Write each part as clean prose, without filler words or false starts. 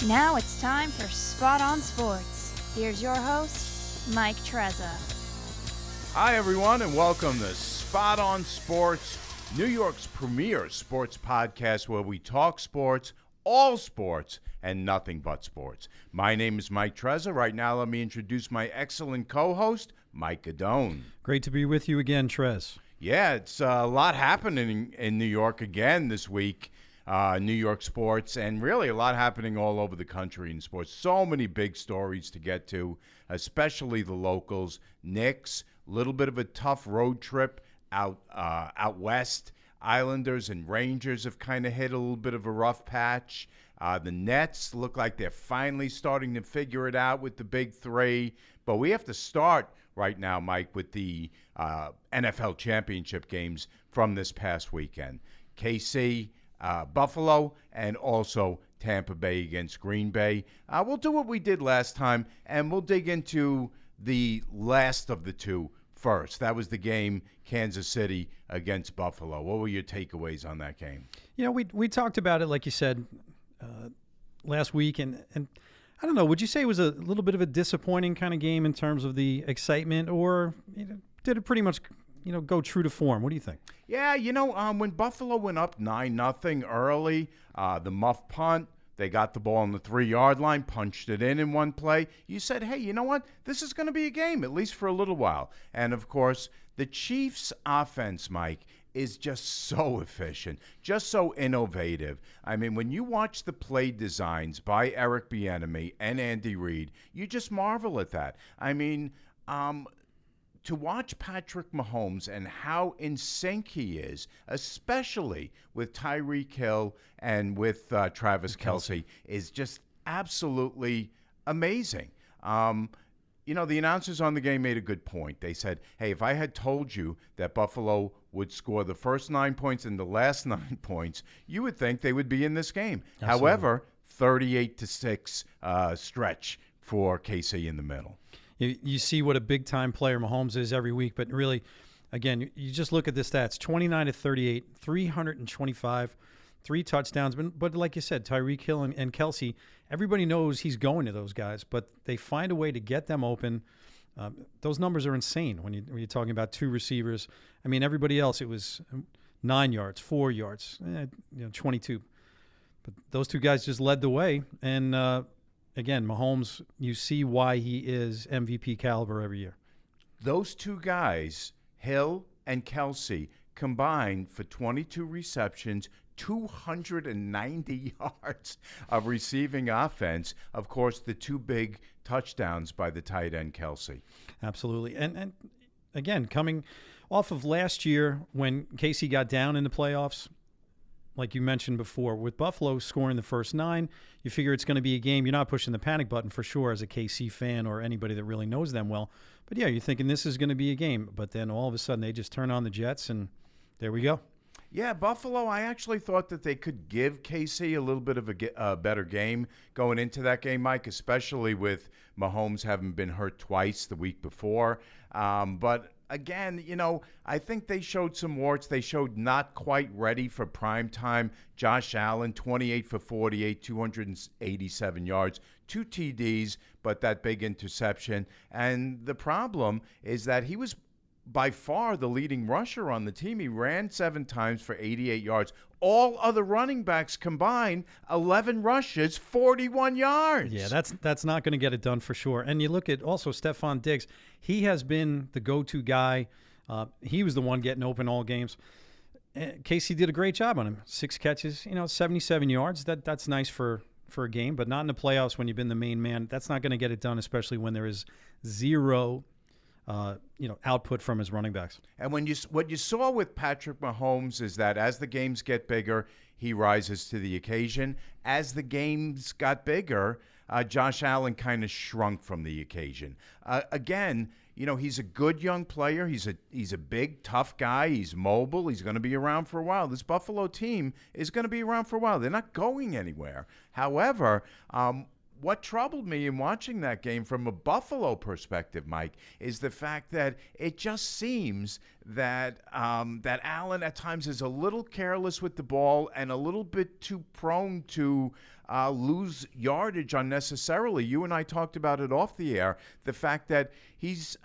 Now it's time for Spot on Sports. Here's your host, Mike Trezza. Hi, everyone, and welcome to Spot on Sports, New York's premier sports podcast where we talk sports, all sports, and nothing but sports. My name is Mike Trezza. Right now, let me introduce my excellent co-host, Mike Guidone. Great to be with you again, Trez. Yeah, it's a lot happening in New York again this week. New York sports, and really a lot happening all over the country in sports. So many big stories to get to, especially the locals. Knicks, a little bit of a tough road trip out west. Islanders and Rangers have kind of hit a little bit of a rough patch. The Nets look like they're finally starting to figure it out with the big three. But we have to start right now, Mike, with the NFL championship games from this past weekend. KC, Buffalo, and also Tampa Bay against Green Bay. We'll do what we did last time, and we'll dig into the last of the two first. That was the game, Kansas City against Buffalo. What were your takeaways on that game? You know, we talked about it, like you said, last week, and I don't know, would you say it was a little bit of a disappointing kind of game in terms of the excitement, or did it pretty much go true to form? What do you think? Yeah, when Buffalo went up 9-0 early, the muff punt, they got the ball on the 3-yard line, punched it in one play. You said, hey, you know what? This is going to be a game, at least for a little while. And, of course, the Chiefs' offense, Mike, is just so efficient, just so innovative. I mean, when you watch the play designs by Eric Bieniemy and Andy Reid, you just marvel at that. I mean, to watch Patrick Mahomes and how in sync he is, especially with Tyreek Hill and with Travis Kelce, is just absolutely amazing. The announcers on the game made a good point. They said, hey, if I had told you that Buffalo would score the first 9 points and the last 9 points, you would think they would be in this game. Absolutely. However, 38-6 stretch for KC in the middle. You see what a big-time player Mahomes is every week, but really, again, you just look at the stats, 29-38, 325, 3 touchdowns. But like you said, Tyreek Hill and Kelce, everybody knows he's going to those guys, but they find a way to get them open. Those numbers are insane when you're talking about 2 receivers. I mean, everybody else, it was 9 yards, 4 yards, 22. But those 2 guys just led the way, and again, Mahomes, you see why he is MVP caliber every year. Those 2 guys, Hill and Kelce, combined for 22 receptions, 290 yards of receiving offense. Of course, the 2 big touchdowns by the tight end Kelce. Absolutely. And again, coming off of last year when KC got down in the playoffs, like you mentioned before, with Buffalo scoring the first 9, you figure it's going to be a game. You're not pushing the panic button for sure as a KC fan or anybody that really knows them well. But, yeah, you're thinking this is going to be a game. But then all of a sudden they just turn on the Jets, and there we go. Yeah, Buffalo, I actually thought that they could give KC a little bit of a better game going into that game, Mike, especially with Mahomes having been hurt twice the week before. But again, I think they showed some warts. They showed not quite ready for prime time. Josh Allen, 28 for 48, 287 yards, 2 TDs, but that big interception. And the problem is that he was by far the leading rusher on the team. He ran 7 times for 88 yards. All other running backs combined, 11 rushes, 41 yards. Yeah, that's not going to get it done for sure. And you look at also Stephon Diggs. He has been the go-to guy. He was the one getting open all games. Casey did a great job on him. 6 catches, 77 yards. That's nice for a game, but not in the playoffs when you've been the main man. That's not going to get it done, especially when there is zero output from his running backs. And what you saw with Patrick Mahomes is that as the games get bigger, he rises to the occasion. As the games got bigger, Josh Allen kind of shrunk from the occasion. Again, he's a good young player. He's a big, tough guy. He's mobile. He's going to be around for a while. This Buffalo team is going to be around for a while. They're not going anywhere. However, what troubled me in watching that game from a Buffalo perspective, Mike, is the fact that it just seems that that Allen at times is a little careless with the ball and a little bit too prone to lose yardage unnecessarily. You and I talked about it off the air, the fact that he's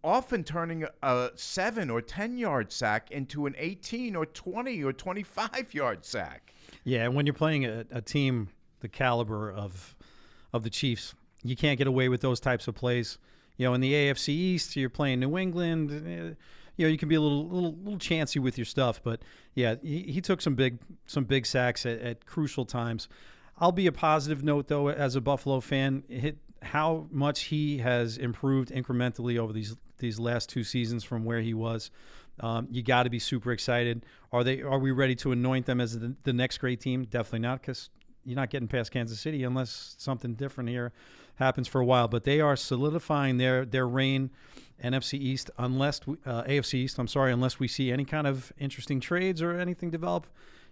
often turning a 7 or 10 yard sack into an 18 or 20 or 25 yard sack. Yeah, and when you're playing a team the caliber of the Chiefs, you can't get away with those types of plays. You know, in the AFC East, you're playing New England. You know, you can be a little chancy with your stuff, but yeah, he took some big sacks at crucial times. I'll be a positive note though, as a Buffalo fan, how much he has improved incrementally over these last 2 seasons from where he was. You got to be super excited. Are we ready to anoint them as the next great team? Definitely not, because you're not getting past Kansas City unless something different here happens for a while. But they are solidifying their reign, NFC East, AFC East. I'm sorry, unless we see any kind of interesting trades or anything develop.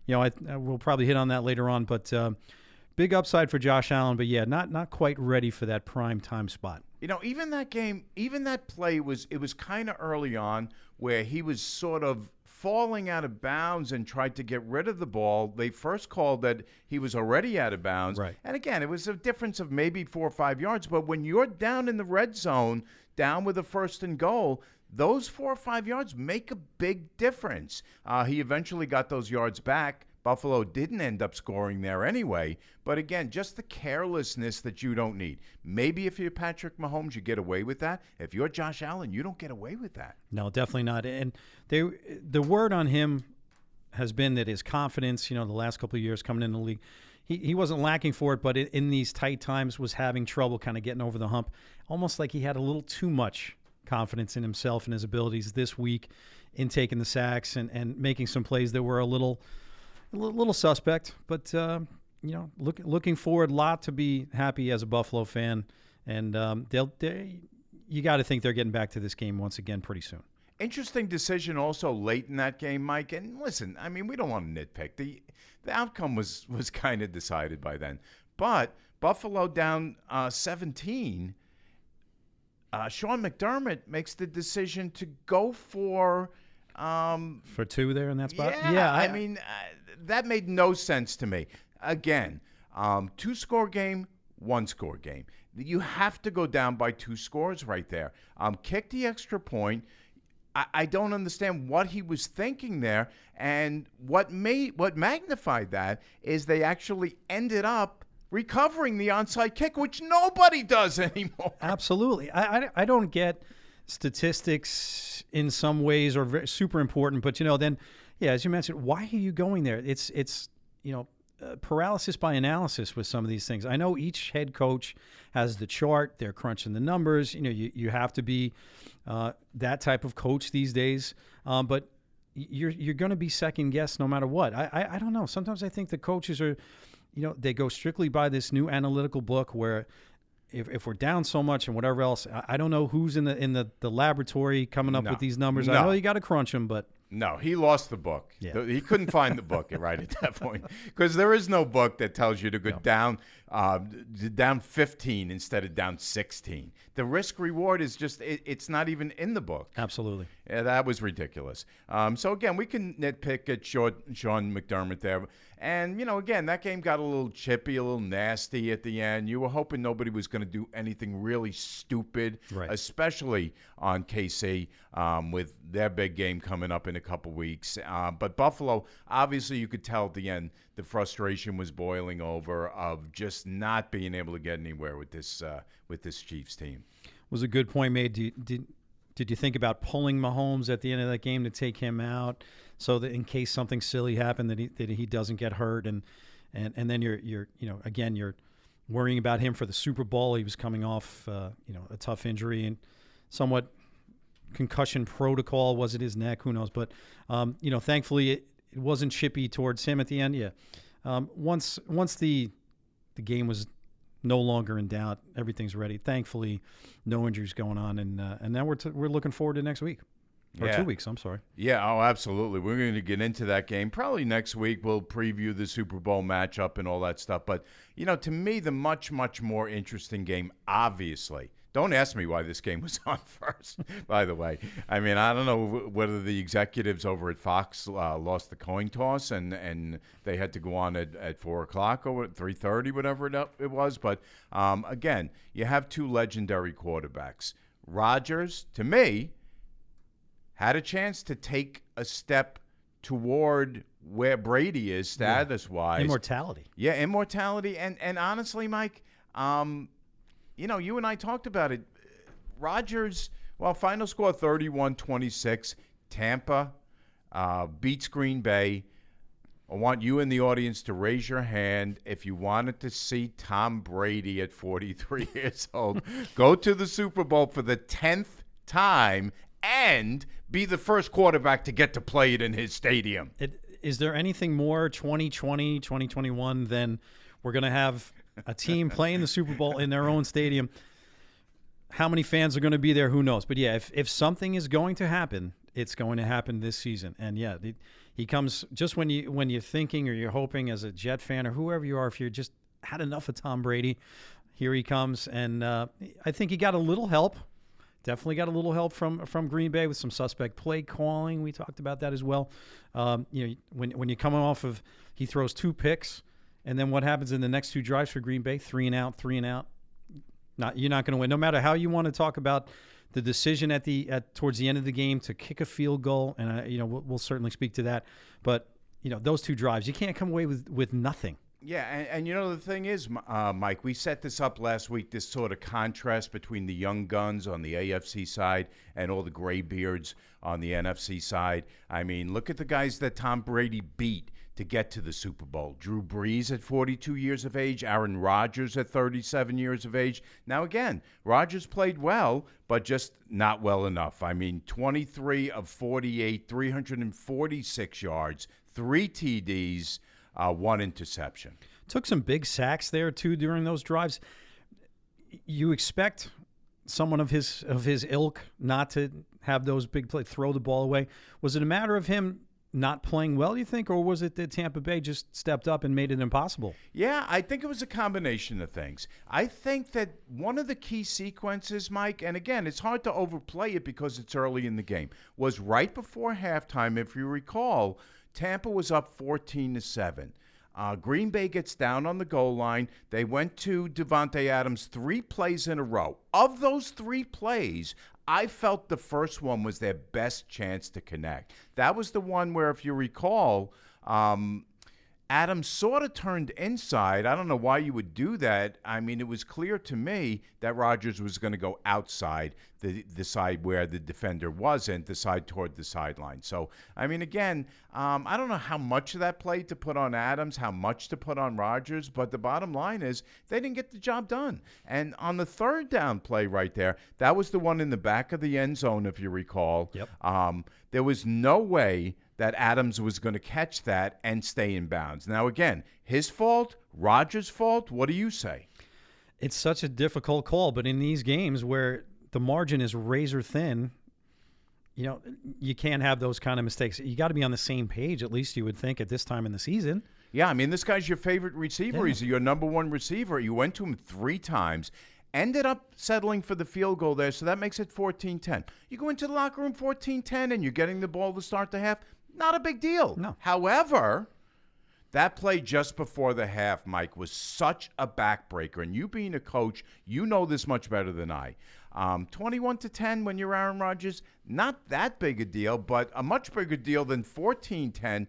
You know, we'll probably hit on that later on. But big upside for Josh Allen. But yeah, not quite ready for that prime time spot. You know, even that game, even that play it was kind of early on where he was sort of falling out of bounds and tried to get rid of the ball. They first called that he was already out of bounds. Right. And again, it was a difference of maybe 4 or 5 yards. But when you're down in the red zone, down with a 1st and goal, those 4 or 5 yards make a big difference. He eventually got those yards back. Buffalo didn't end up scoring there anyway. But again, just the carelessness that you don't need. Maybe if you're Patrick Mahomes, you get away with that. If you're Josh Allen, you don't get away with that. No, definitely not. And the word on him has been that his confidence, you know, the last couple of years coming in the league, he wasn't lacking for it, but in these tight times was having trouble kind of getting over the hump. Almost like he had a little too much confidence in himself and his abilities this week in taking the sacks and making some plays that were a little suspect, but you know, looking forward, lot to be happy as a Buffalo fan, and you got to think they're getting back to this game once again pretty soon. Interesting decision also late in that game, Mike. And listen, I mean, we don't want to nitpick. The outcome was kind of decided by then, but Buffalo down 17. Sean McDermott makes the decision to go for 2 there in that spot. Yeah, I mean, that made no sense to me. Again, 2-score game, 1-score game. You have to go down by 2 scores right there. Kick the extra point. I don't understand what he was thinking there, and what magnified that is they actually ended up recovering the onside kick, which nobody does anymore. Absolutely. I don't get statistics in some ways are super important, but, you know, then, yeah, as you mentioned, why are you going there? It's you know, paralysis by analysis with some of these things. I know each head coach has the chart. They're crunching the numbers. You know, you have to be that type of coach these days, but you're going to be second guessed no matter what. I don't know. Sometimes I think the coaches are, you know, they go strictly by this new analytical book where if we're down so much and whatever else, I don't know who's in the laboratory coming up with these numbers. No. I know you got to crunch them, but no, he lost the book. Yeah. He couldn't find the book right at that point, because there is no book that tells you to go down 15 instead of down 16. The risk reward is just it's not even in the book. Absolutely. Yeah, that was ridiculous. So again, we can nitpick at Sean McDermott there, and you know, again, that game got a little chippy, a little nasty at the end. You were hoping nobody was going to do anything really stupid, right, especially on KC with their big game coming up in a couple weeks. But Buffalo, obviously, you could tell at the end the frustration was boiling over of just not being able to get anywhere with this Chiefs team. Was a good point made. Did you think about pulling Mahomes at the end of that game to take him out, so that in case something silly happened that he doesn't get hurt, and then you're you know, again, you're worrying about him for the Super Bowl. He was coming off you know, a tough injury and somewhat concussion protocol. Was it his neck? Who knows? But you know, thankfully it wasn't chippy towards him at the end. Yeah. Once the game was no longer in doubt, everything's ready. Thankfully, no injuries going on, and now we're looking forward to next week. Or Yeah. 2 weeks, I'm sorry. Yeah, oh, absolutely. We're going to get into that game. Probably next week we'll preview the Super Bowl matchup and all that stuff. But, to me, the much, much more interesting game, obviously. Don't ask me why this game was on first, by the way. I mean, I don't know whether the executives over at Fox lost the coin toss and they had to go on at 4 o'clock or 3:30, whatever it was. But, again, you have two legendary quarterbacks. Rodgers, to me, had a chance to take a step toward where Brady is status-wise. Immortality. Yeah, immortality. And honestly, Mike, you and I talked about it. Rodgers, final score 31-26. Tampa beats Green Bay. I want you in the audience to raise your hand if you wanted to see Tom Brady at 43 years old go to the Super Bowl for the 10th time and be the first quarterback to get to play it in his stadium. Is there anything more 2020, 2021 than we're going to have a team playing the Super Bowl in their own stadium? How many fans are going to be there? Who knows? But yeah, if something is going to happen, it's going to happen this season. And yeah, he comes just when you're thinking or you're hoping as a Jet fan or whoever you are, if you're just had enough of Tom Brady, here he comes. And I think he got a little help. Definitely got a little help from Green Bay with some suspect play calling. We talked about that as well. When you're coming off of, he throws 2 picks, and then what happens in the next 2 drives for Green Bay? 3 and out. You're not going to win. No matter how you want to talk about the decision towards the end of the game to kick a field goal, and we'll certainly speak to that. But those 2 drives, you can't come away with nothing. Yeah, and the thing is, Mike, we set this up last week, this sort of contrast between the young guns on the AFC side and all the graybeards on the NFC side. I mean, look at the guys that Tom Brady beat to get to the Super Bowl. Drew Brees at 42 years of age, Aaron Rodgers at 37 years of age. Now, again, Rodgers played well, but just not well enough. I mean, 23 of 48, 346 yards, 3 TDs, 1 interception. Took some big sacks there too during those drives. You expect someone of his ilk not to have those big plays, throw the ball away. Was it a matter of him not playing well, you think, or was it that Tampa Bay just stepped up and made it impossible? Yeah, I think it was a combination of things. I think that one of the key sequences, Mike, and again, it's hard to overplay it because it's early in the game, was right before halftime. If you recall, Tampa was up 14-7. Green Bay gets down on the goal line. They went to Devontae Adams 3 plays in a row. Of those 3 plays, I felt the first one was their best chance to connect. That was the one where, if you recall, Adams sort of turned inside. I don't know why you would do that. I mean, it was clear to me that Rodgers was going to go outside the side where the defender wasn't, the side toward the sideline. So, I mean, again, I don't know how much of that play to put on Adams, how much to put on Rodgers, but the bottom line is they didn't get the job done. And on the 3rd down play right there, that was the one in the back of the end zone, if you recall. Yep. There was no way that Adams was going to catch that and stay in bounds. Now, again, his fault, Rodgers' fault. What do you say? It's such a difficult call, but in these games where the margin is razor thin, you can't have those kind of mistakes. You got to be on the same page, at least you would think, at this time in the season. Yeah, I mean, this guy's your favorite receiver. Yeah. He's your number 1 receiver. You went to him 3 times. Ended up settling for the field goal there, so that makes it 14-10. You go into the locker room 14-10 and you're getting the ball to start the half. Not a big deal. No. However, that play just before the half, Mike, was such a backbreaker. And you being a coach, you know this much better than I. 21-10 when you're Aaron Rodgers, not that big a deal, but a much bigger deal than 14-10.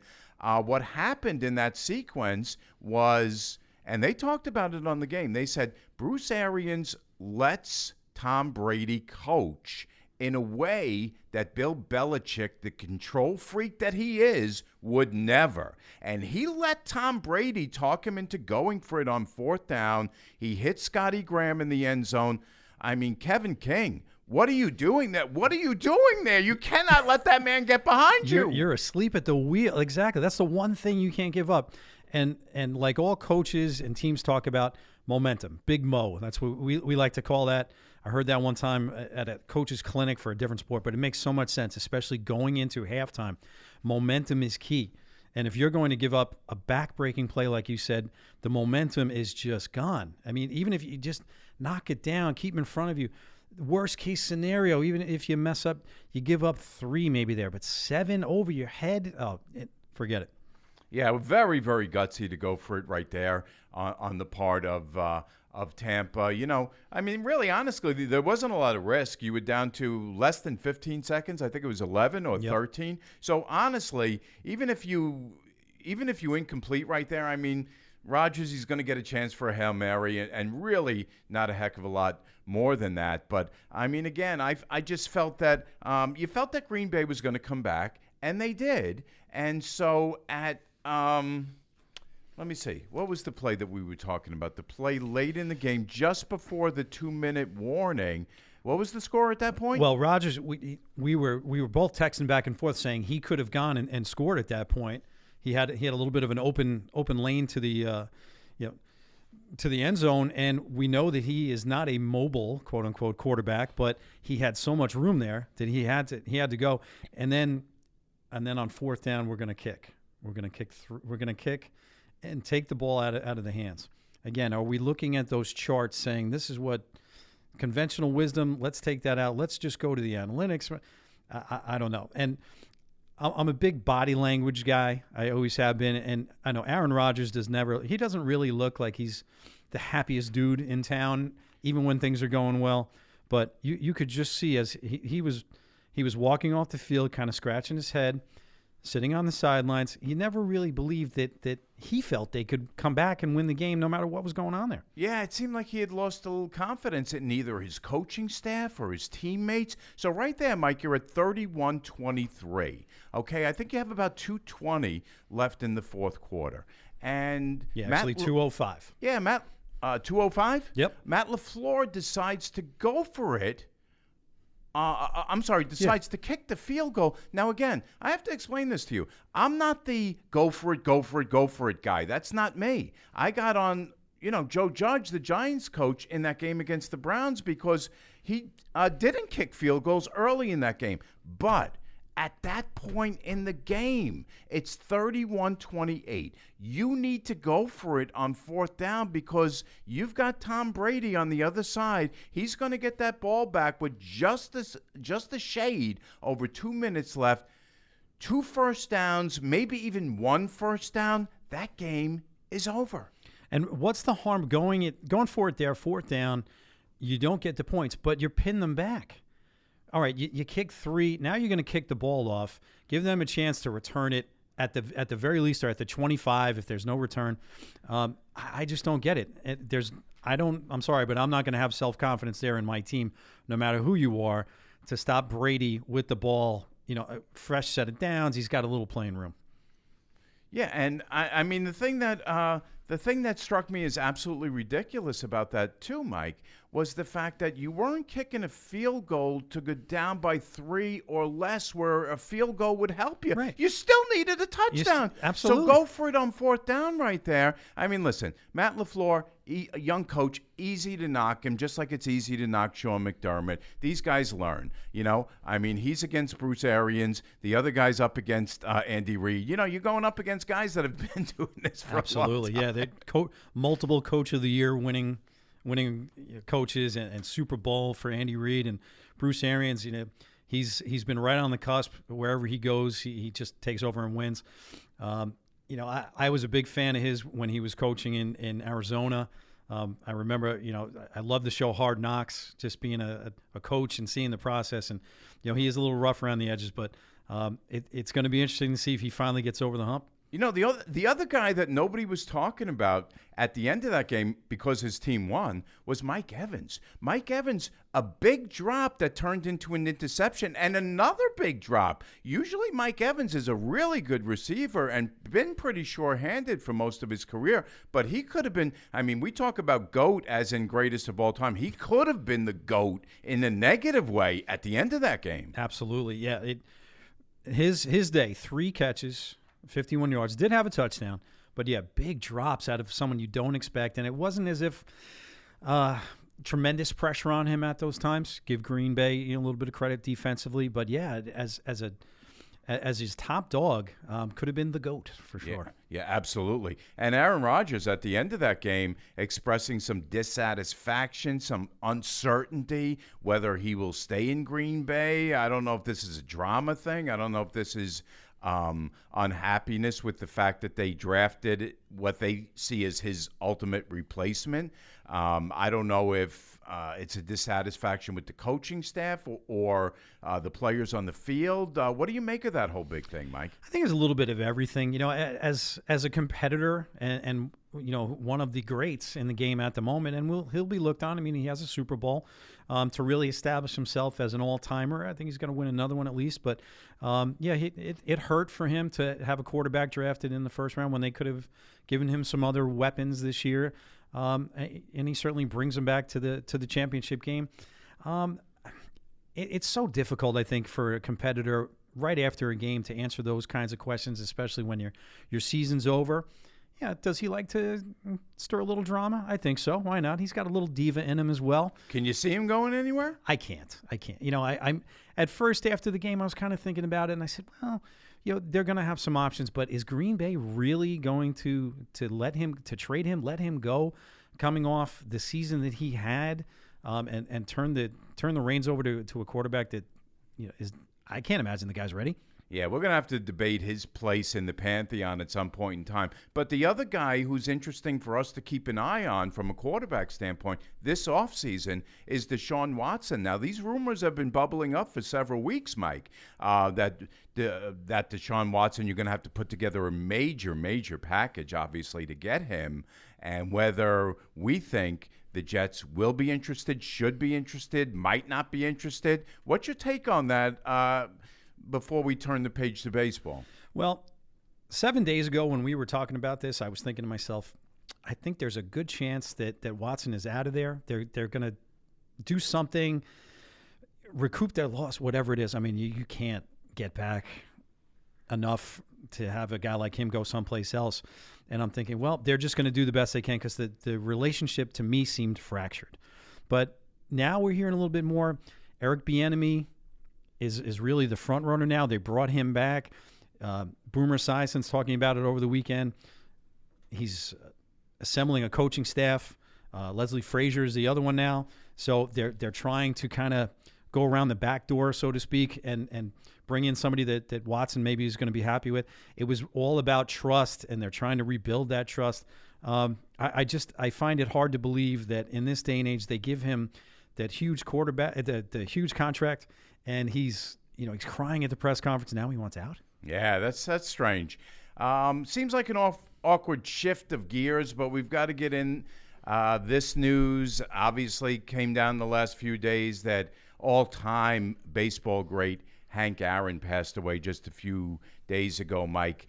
What happened in that sequence was, and they talked about it on the game, they said Bruce Arians lets Tom Brady coach in a way that Bill Belichick, the control freak that he is, would never. And he let Tom Brady talk him into going for it on 4th down. He hit Scotty Graham in the end zone. I mean, Kevin King, what are you doing there? What are you doing there? You cannot let that man get behind you. You're asleep at the wheel. Exactly. That's the one thing you can't give up. And like all coaches and teams talk about, momentum, Big Mo. That's what we like to call that. I heard that one time at a coach's clinic for a different sport, but it makes so much sense, especially going into halftime. Momentum is key. And if you're going to give up a back-breaking play, like you said, the momentum is just gone. I mean, even if you just knock it down, keep in front of you, worst case scenario, even if you mess up, you give up 3 maybe there, but 7 over your head, forget it. Yeah, very, very gutsy to go for it right there on the part of Tampa. You know, I mean, really, honestly, there wasn't a lot of risk. You were down to less than 15 seconds. I think it was 11 or 13. So honestly, even if you incomplete right there, I mean, Rodgers, he's going to get a chance for a Hail Mary and really not a heck of a lot more than that. But, I mean, again, I just felt that you felt that Green Bay was going to come back, and they did. And so at let me see. What was the play that we were talking about? The play late in the game, just before the 2-minute warning. What was the score at that point? Well, Rodgers, we were both texting back and forth saying he could have gone and scored at that point. He had a little bit of an open lane to the to the end zone, and we know that he is not a mobile quote unquote quarterback, but he had so much room there that he had to go. And then on 4th down, we're going to kick. We're going to kick and take the ball out of the hands. Again, are we looking at those charts saying this is what conventional wisdom, let's take that out, let's just go to the analytics? I don't know. And I'm a big body language guy. I always have been. And I know Aaron Rodgers he doesn't really look like he's the happiest dude in town, even when things are going well. But you could just see as he was walking off the field, kind of scratching his head, sitting on the sidelines. He never really believed that he felt they could come back and win the game no matter what was going on there. Yeah, it seemed like he had lost a little confidence in either his coaching staff or his teammates. So right there, Mike, you're at 31-23. Okay, I think you have about 2:20 left in the fourth quarter. And actually 2:05. Yeah, Matt, 2:05? Yep. Matt LaFleur decides to go for it. Decides to kick the field goal. Now, again, I have to explain this to you. I'm not the go for it guy. That's not me. I got on, Joe Judge, the Giants coach, in that game against the Browns because he didn't kick field goals early in that game. But at that point in the game, it's 31-28. You need to go for it on 4th down because you've got Tom Brady on the other side. He's going to get that ball back with just a shade over 2 minutes left. 2 first downs, maybe even 1 first down. That game is over. And what's the harm going for it there, 4th down? You don't get the points, but you're pinning them back. All right, you kick 3. Now you're going to kick the ball off. Give them a chance to return it at the very least, or at the 25 if there's no return. I just don't get it. I'm sorry, but I'm not going to have self-confidence there in my team, no matter who you are, to stop Brady with the ball. A fresh set of downs. He's got a little playing room. Yeah, and I mean the thing that struck me as absolutely ridiculous about that too, Mike, was the fact that you weren't kicking a field goal to go down by 3 or less, where a field goal would help you. Right. You still needed a touchdown. Absolutely. So go for it on 4th down right there. I mean, listen, Matt LaFleur, a young coach, easy to knock him, just like it's easy to knock Sean McDermott. These guys learn, I mean, he's against Bruce Arians. The other guy's up against Andy Reid. You're going up against guys that have been doing this for absolutely. a long time. Yeah, they multiple Coach of the Year winning coaches and Super Bowl for Andy Reid and Bruce Arians. He's been right on the cusp. Wherever he goes, he just takes over and wins. I was a big fan of his when he was coaching in Arizona. I remember, I love the show Hard Knocks, just being a coach and seeing the process. And, he is a little rough around the edges, but it's going to be interesting to see if he finally gets over the hump. The other guy that nobody was talking about at the end of that game because his team won was Mike Evans. Mike Evans, a big drop that turned into an interception and another big drop. Usually Mike Evans is a really good receiver and been pretty sure-handed for most of his career, but he could have been, we talk about GOAT as in greatest of all time. He could have been the GOAT in a negative way at the end of that game. Absolutely, yeah. His day, 3 catches, 51 yards, did have a touchdown, But yeah, big drops out of someone you don't expect. And it wasn't as if tremendous pressure on him at those times. Give Green Bay a little bit of credit defensively. But yeah, as his top dog, could have been the GOAT for sure. Yeah, absolutely. And Aaron Rodgers at the end of that game expressing some dissatisfaction, some uncertainty whether he will stay in Green Bay. I don't know if this is a drama thing. I don't know if this is unhappiness with the fact that they drafted what they see as his ultimate replacement. I don't know if it's a dissatisfaction with the coaching staff or the players on the field. What do you make of that whole big thing, Mike? I think it's a little bit of everything. As a competitor and one of the greats in the game at the moment, and he'll be looked on. I mean, he has a Super Bowl to really establish himself as an all-timer. I think he's going to win another one at least. But it hurt for him to have a quarterback drafted in the first round when they could have given him some other weapons this year. And he certainly brings them back to the championship game. It's so difficult, I think, for a competitor right after a game to answer those kinds of questions, especially when your season's over. Yeah, does he like to stir a little drama? I think so. Why not? He's got a little diva in him as well. Can you see him going anywhere? I can't. I'm at first after the game, I was kind of thinking about it, and I said, well, they're going to have some options, but is Green Bay really going to trade him, let him go, coming off the season that he had, and turn the reins over to a quarterback that is? I can't imagine the guy's ready. Yeah, we're going to have to debate his place in the Pantheon at some point in time. But the other guy who's interesting for us to keep an eye on from a quarterback standpoint this offseason is Deshaun Watson. Now, these rumors have been bubbling up for several weeks, Mike, that Deshaun Watson, you're going to have to put together a major, major package, obviously, to get him. And whether we think the Jets will be interested, should be interested, might not be interested. What's your take on that before we turn the page to baseball? Well, 7 days ago when we were talking about this, I was thinking to myself, I think there's a good chance that Watson is out of there. They're going to do something, recoup their loss, whatever it is. I mean, you can't get back enough to have a guy like him go someplace else. And I'm thinking, well, they're just going to do the best they can because the relationship to me seemed fractured. But now we're hearing a little bit more. Eric Bieniemy is really the front runner now. They brought him back. Boomer Esiason's talking about it over the weekend. He's assembling a coaching staff. Leslie Frazier is the other one now. So they're trying to kind of go around the back door, so to speak, and bring in somebody that Watson maybe is going to be happy with. It was all about trust, and they're trying to rebuild that trust. I find it hard to believe that in this day and age they give him that huge quarterback, the huge contract, and he's crying at the press conference. Now he wants out. Yeah, that's strange. Seems like an awkward shift of gears, but we've got to get in. This news obviously came down the last few days that all-time baseball great Hank Aaron passed away just a few days ago, Mike.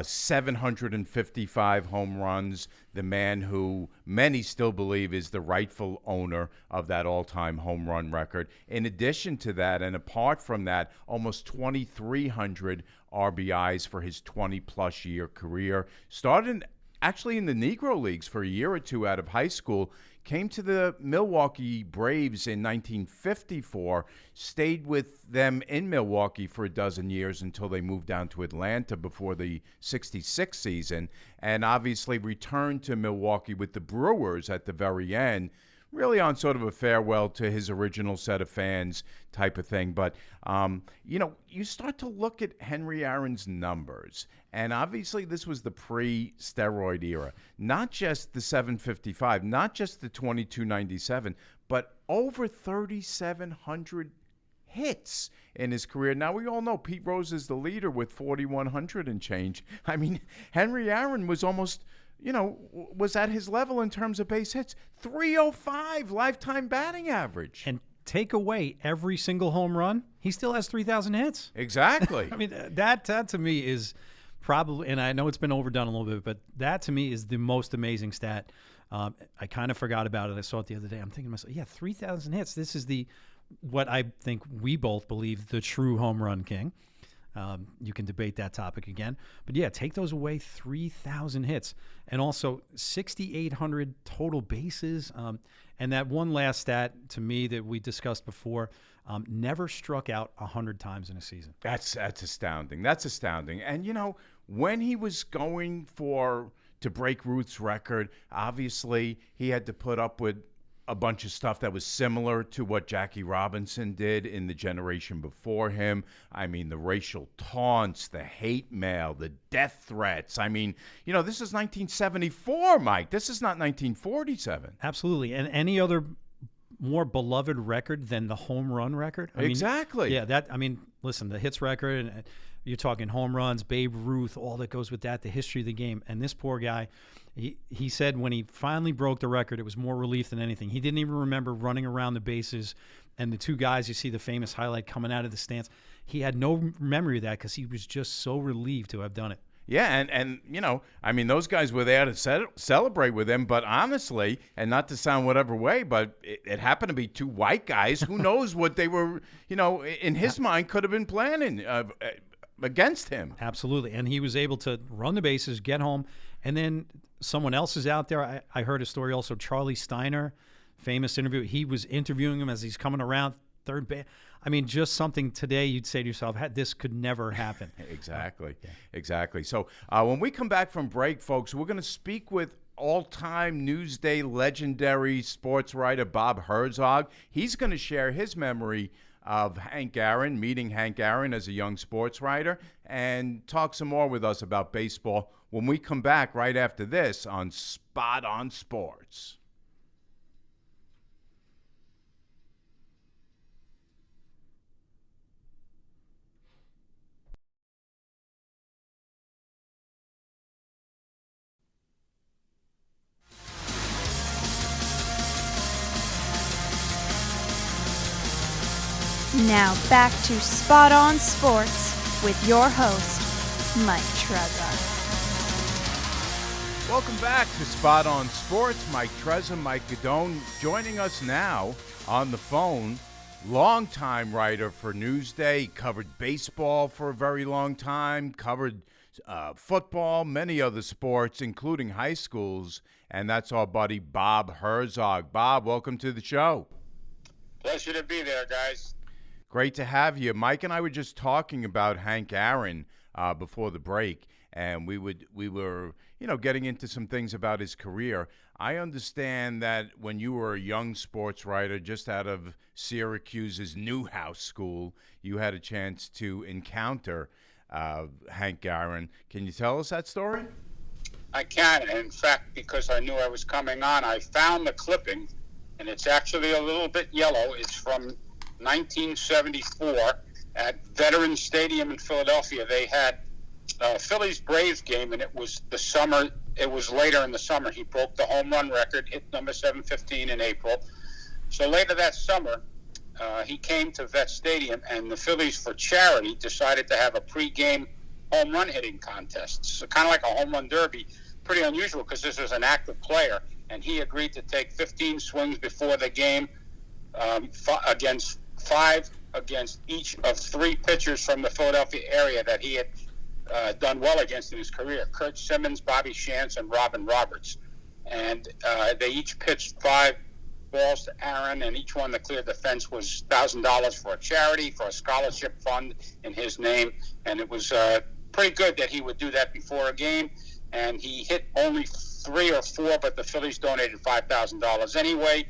755 home runs, the man who many still believe is the rightful owner of that all-time home run record. In addition to that, and apart from that, almost 2,300 RBIs for his 20-plus year career. Started actually in the Negro Leagues for a year or two out of high school, came to the Milwaukee Braves in 1954, stayed with them in Milwaukee for a dozen years until they moved down to Atlanta before the 66 season, and obviously returned to Milwaukee with the Brewers at the very end, really on sort of a farewell to his original set of fans type of thing. But, you start to look at Henry Aaron's numbers, and obviously this was the pre-steroid era. Not just the 755, not just the 2297, but over 3,700 hits in his career. Now, we all know Pete Rose is the leader with 4,100 and change. I mean, Henry Aaron was almost... was at his level in terms of base hits. 305 lifetime batting average. And take away every single home run, he still has 3,000 hits. Exactly. I mean, that to me is probably, and I know it's been overdone a little bit, but that to me is the most amazing stat. I kind of forgot about it. I saw it the other day. I'm thinking to myself, 3,000 hits. This is what I think we both believe the true home run king. You can debate that topic again. But, yeah, take those away, 3,000 hits. And also 6,800 total bases. And that one last stat to me that we discussed before, never struck out 100 times in a season. That's astounding. That's astounding. And, when he was going to break Ruth's record, obviously he had to put up with a bunch of stuff that was similar to what Jackie Robinson did in the generation before him. I mean, the racial taunts, the hate mail, the death threats. I mean, this is 1974, Mike. This is not 1947. Absolutely. And any other more beloved record than the home run record? Exactly. Listen, the hits record, and you're talking home runs, Babe Ruth, all that goes with that, the history of the game. And this poor guy, he said when he finally broke the record, it was more relief than anything. He didn't even remember running around the bases, and the two guys, you see the famous highlight coming out of the stands. He had no memory of that because he was just so relieved to have done it. Yeah, and those guys were there to celebrate with him, but honestly, and not to sound whatever way, but it happened to be two white guys. Who knows what they were, in his mind could have been planning against him. Absolutely, and he was able to run the bases, get home, and then someone else is out there. I heard a story also, Charlie Steiner, famous interview. He was interviewing him as he's coming around third base. Just something today you'd say to yourself, this could never happen. Exactly. So when we come back from break, folks, we're going to speak with all-time Newsday legendary sports writer Bob Herzog. He's going to share his memory of Hank Aaron, meeting Hank Aaron as a young sports writer, and talk some more with us about baseball when we come back right after this on Spot on Sports. Now back to Spot on Sports with your host, Mike Trezza. Welcome back to Spot on Sports. Mike Trezza, Mike Guidone, joining us now on the phone. Longtime writer for Newsday, covered baseball for a very long time, covered football, many other sports, including high schools, and that's our buddy Bob Herzog. Bob, welcome to the show. Pleasure to be there, guys. Great to have you. Mike and I were just talking about Hank Aaron before the break, and we were getting into some things about his career. I understand that when you were a young sports writer just out of Syracuse's Newhouse School, you had a chance to encounter Hank Aaron. Can you tell us that story? I can. In fact, because I knew I was coming on, I found the clipping, and it's actually a little bit yellow. It's from 1974 at Veterans Stadium in Philadelphia. They had a Phillies-Braves game, and it was the summer. It was later in the summer. He broke the home run record, hit number 715 in April. So later that summer, he came to Vet Stadium, and the Phillies, for charity, decided to have a pre-game home run hitting contest. So kind of like a home run derby. Pretty unusual because this was an active player, and he agreed to take 15 swings before the game against each of three pitchers from the Philadelphia area that he had done well against in his career: Kurt Simmons, Bobby Shantz, and Robin Roberts. And they each pitched 5 balls to Aaron, and each one that cleared the fence was $1,000 for a charity, for a scholarship fund in his name. And it was pretty good that he would do that before a game. And he hit only 3 or 4, but the Phillies donated $5,000 anyway.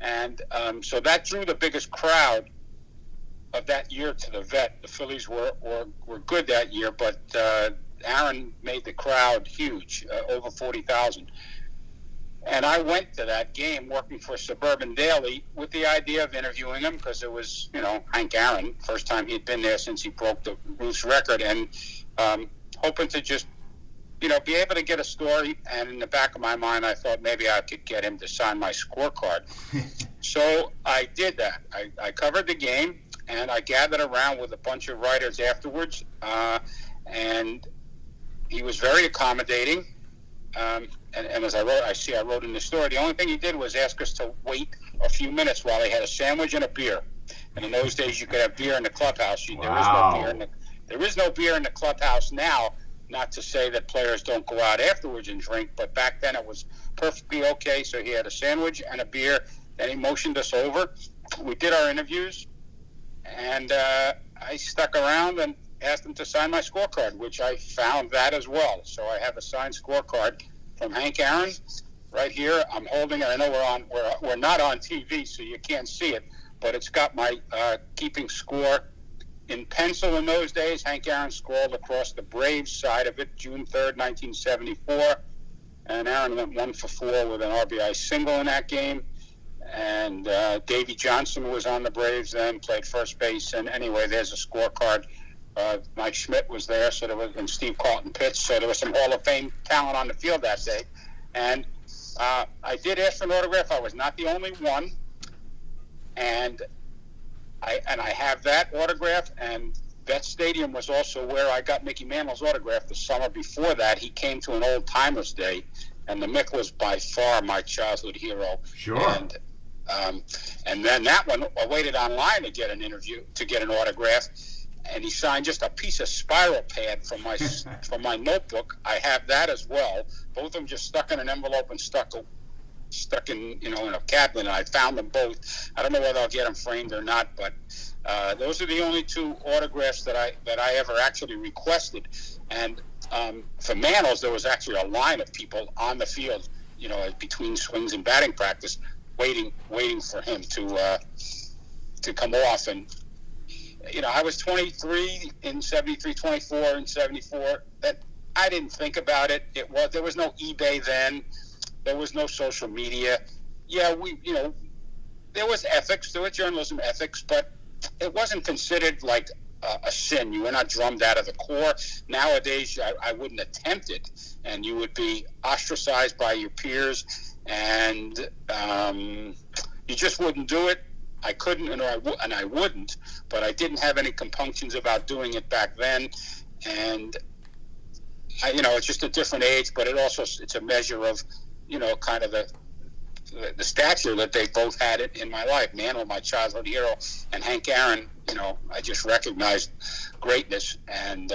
And so that drew the biggest crowd of that year to the Vet. The Phillies were good that year, but Aaron made the crowd huge, over 40,000. And I went to that game working for Suburban Daily with the idea of interviewing him because it was, Hank Aaron, first time he'd been there since he broke the Ruth's record, and hoping to just be able to get a story. And in the back of my mind, I thought maybe I could get him to sign my scorecard. So I did that. I covered the game, and I gathered around with a bunch of writers afterwards. And he was very accommodating. And as I wrote in the story, the only thing he did was ask us to wait a few minutes while he had a sandwich and a beer. And in those days, you could have beer in the clubhouse. There is no beer There is no beer in the clubhouse now. Not to say that players don't go out afterwards and drink, but back then it was perfectly okay. So he had a sandwich and a beer, and he motioned us over. We did our interviews, and I stuck around and asked him to sign my scorecard, which I found that as well. So I have a signed scorecard from Hank Aaron right here. I'm holding it. I know we're not on TV, so you can't see it, but it's got my keeping score in pencil in those days. Hank Aaron scrawled across the Braves side of it, June 3rd, 1974. And Aaron went 1 for 4 with an RBI single in that game. And Davey Johnson was on the Braves then, played first base. And anyway, there's a scorecard. Mike Schmidt was there, and Steve Carlton pitched. So there was some Hall of Fame talent on the field that day. And I did ask for an autograph. I was not the only one. And I have that autograph, and that stadium was also where I got Mickey Mantle's autograph the summer before that. He came to an old timers day, and the Mick was by far my childhood hero. Sure. And then that one, I waited online to get an autograph, and he signed just a piece of spiral pad from my notebook. I have that as well. Both of them just stuck in an envelope and stuck in in a cabinet, and I found them both. I don't know whether I'll get them framed or not, but those are the only 2 autographs that I ever actually requested. And for Mantle's, there was actually a line of people on the field, between swings and batting practice, waiting for him to come off. And I was 23 in 73, 24 in 74. That I didn't think about it. There was no eBay then. There was no social media. Yeah, there was ethics. There was journalism ethics, but it wasn't considered like a sin. You were not drummed out of the Corps. Nowadays, I wouldn't attempt it, and you would be ostracized by your peers, and you just wouldn't do it. I couldn't, and I wouldn't, but I didn't have any compunctions about doing it back then, and it's just a different age, but it's a measure of kind of the stature that they both had in my life. Mantle, my childhood hero, and Hank Aaron, I just recognized greatness. And,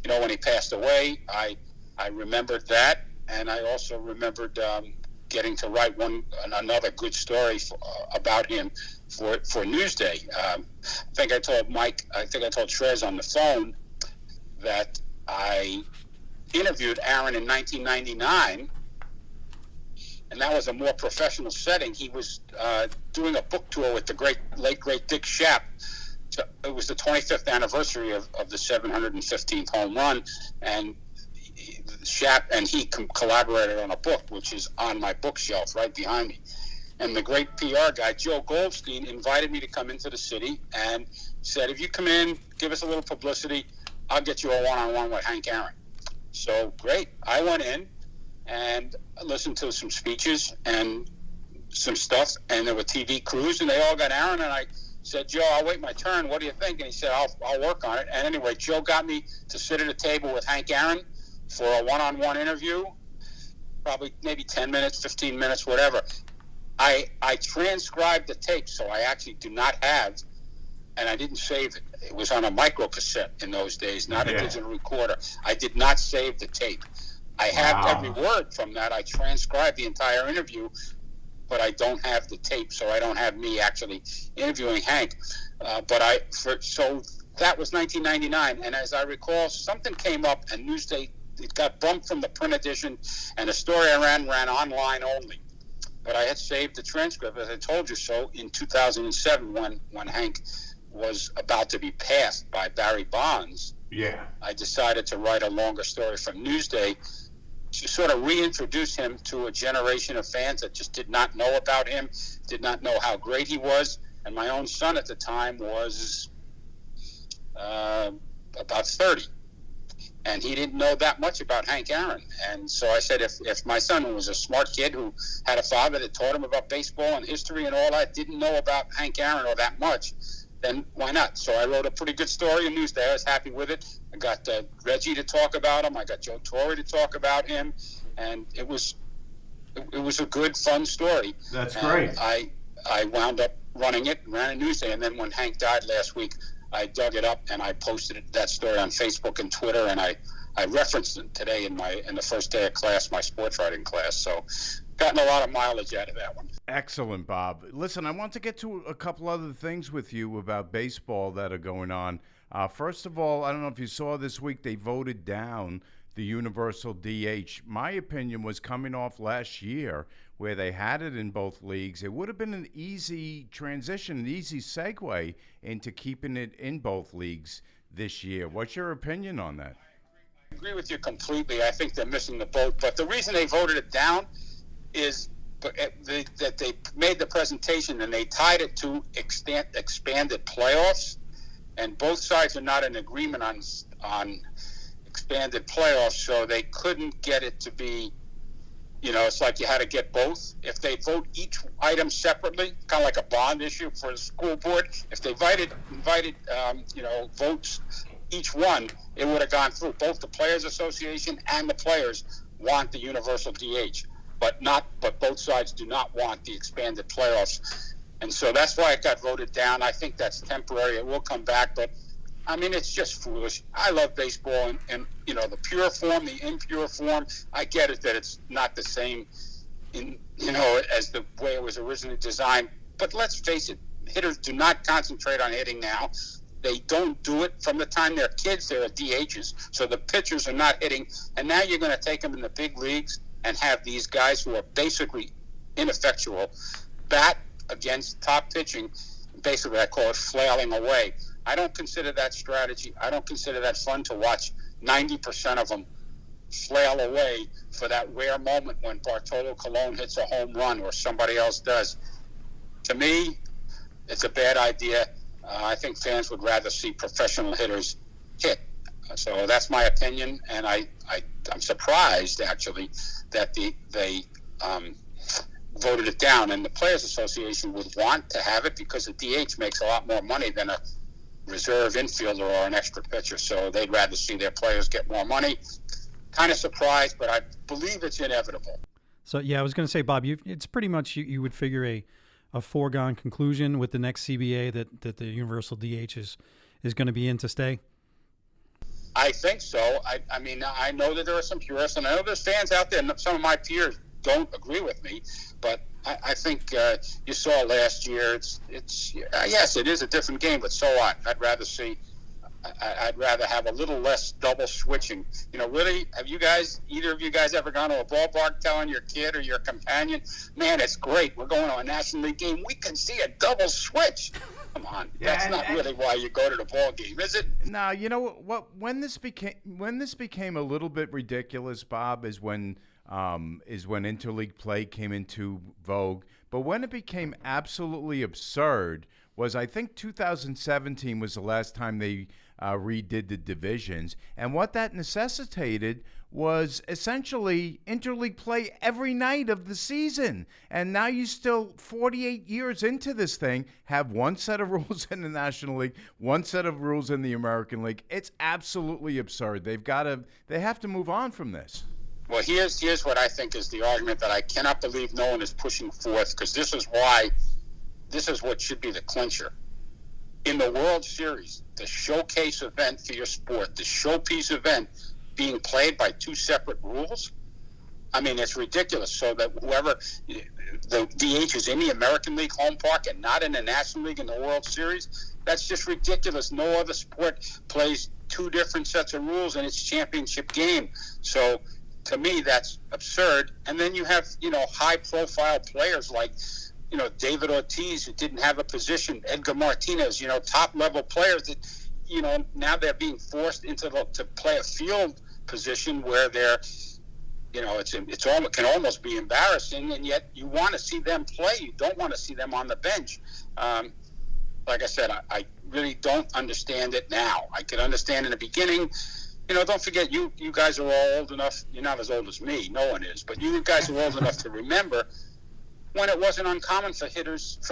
when he passed away, I remembered that. And I also remembered getting to write another good story about him for Newsday. I think I told Trez on the phone that I interviewed Aaron in 1999, and that was a more professional setting. He was doing a book tour with the late great Dick Schaap. So it was the 25th anniversary of the 715th home run, and Schaap and he collaborated on a book, which is on my bookshelf right behind me. And the great PR guy, Joe Goldstein, invited me to come into the city and said, if you come in, give us a little publicity, I'll get you a one-on-one with Hank Aaron. So great. I went in and listened to some speeches and some stuff, and there were TV crews, and they all got Aaron, and I said, Joe, I'll wait my turn. What do you think? And he said, I'll work on it. And anyway, Joe got me to sit at a table with Hank Aaron for a one-on-one interview, probably maybe 10 minutes, 15 minutes, whatever. I transcribed the tape, so I actually do not have, and I didn't save it. It was on a micro cassette in those days, not a digital recorder. I did not save the tape. I have every word from that. I transcribed the entire interview, but I don't have the tape, so I don't have me actually interviewing Hank. So that was 1999, and as I recall, something came up, and Newsday, it got bumped from the print edition, and the story I ran online only. But I had saved the transcript, as I told you so, in 2007 when Hank was about to be passed by Barry Bonds. Yeah. I decided to write a longer story from Newsday to sort of reintroduce him to a generation of fans that just did not know about him, did not know how great he was. And my own son at the time was about 30. And he didn't know that much about Hank Aaron. And so I said, if my son, who was a smart kid who had a father that taught him about baseball and history and all that, didn't know about Hank Aaron or that much, then why not? So I wrote a pretty good story in Newsday. I was happy with it. I got Reggie to talk about him. I got Joe Torre to talk about him. And it was a good, fun story. That's great. I wound up running it, ran a Newsday. And then when Hank died last week, I dug it up and I posted that story on Facebook and Twitter, and I referenced it today in the first day of class, my sports writing class. So gotten a lot of mileage out of that one. Excellent, Bob. Listen, I want to get to a couple other things with you about baseball that are going on. First of all, I don't know if you saw this week, they voted down the universal DH. My opinion was coming off last year where they had it in both leagues. It would have been an easy transition, an easy segue into keeping it in both leagues this year. What's your opinion on that? I agree with you completely. I think they're missing the boat. But the reason they voted it down is that they made the presentation and they tied it to expanded playoffs. And both sides are not in agreement on expanded playoffs, so they couldn't get it to be, it's like you had to get both. If they vote each item separately, kind of like a bond issue for the school board, if they invited votes each one, it would have gone through. Both the Players Association and the players want the universal DH, but both sides do not want the expanded playoffs. And so that's why it got voted down. I think that's temporary. It will come back, but I mean, it's just foolish. I love baseball and the pure form, the impure form. I get it that it's not the same as the way it was originally designed. But let's face it, hitters do not concentrate on hitting now. They don't do it from the time they're kids. They're DHs, so the pitchers are not hitting. And now you're going to take them in the big leagues and have these guys who are basically ineffectual bat against top pitching. Basically, I call it flailing away. I don't consider that strategy. I don't consider that fun to watch 90% of them flail away for that rare moment when Bartolo Colon hits a home run or somebody else does. To me, it's a bad idea. I think fans would rather see professional hitters hit. So that's my opinion, and I'm surprised, actually, that they voted it down. And the Players Association would want to have it because the DH makes a lot more money than a reserve infielder or an extra pitcher. So they'd rather see their players get more money. Kind of surprised, but I believe it's inevitable. So, yeah, I was going to say, Bob, it's pretty much you would figure a foregone conclusion with the next CBA that the universal DH is going to be in to stay? I think so. I mean, I know that there are some purists, and I know there's fans out there, and some of my peers don't agree with me, but I think you saw last year, it's yes, it is a different game, but so what? I'd rather have a little less double switching. Really, have either of you guys ever gone to a ballpark telling your kid or your companion, man, it's great, we're going to a National League game, we can see a double switch? Come on, that's not really why you go to the ball game, is it? No, you know what? When this became a little bit ridiculous, Bob, is when interleague play came into vogue. But when it became absolutely absurd was, I think 2017 was the last time they redid the divisions. And what that necessitated was essentially interleague play every night of the season. And now you still, 48 years into this thing, have one set of rules in the National League, one set of rules in the American League. It's absolutely absurd. They have to move on from this. Well, here's what I think is the argument that I cannot believe no one is pushing forth, because this is what should be the clincher. In the World Series, the showcase event for your sport, the showpiece event being played by two separate rules, I mean, it's ridiculous. So that whoever, the DH is in the American League home park and not in the National League in the World Series, that's just ridiculous. No other sport plays two different sets of rules in its championship game. So to me, that's absurd. And then you have, high-profile players like, David Ortiz, who didn't have a position, Edgar Martinez, top-level players that, now they're being forced to play a field position where they're, it can almost be embarrassing, and yet you want to see them play. You don't want to see them on the bench. Like I said, I really don't understand it now. I could understand in the beginning. Don't forget, you guys are all old enough. You're not as old as me. No one is. But you guys are old enough to remember when it wasn't uncommon for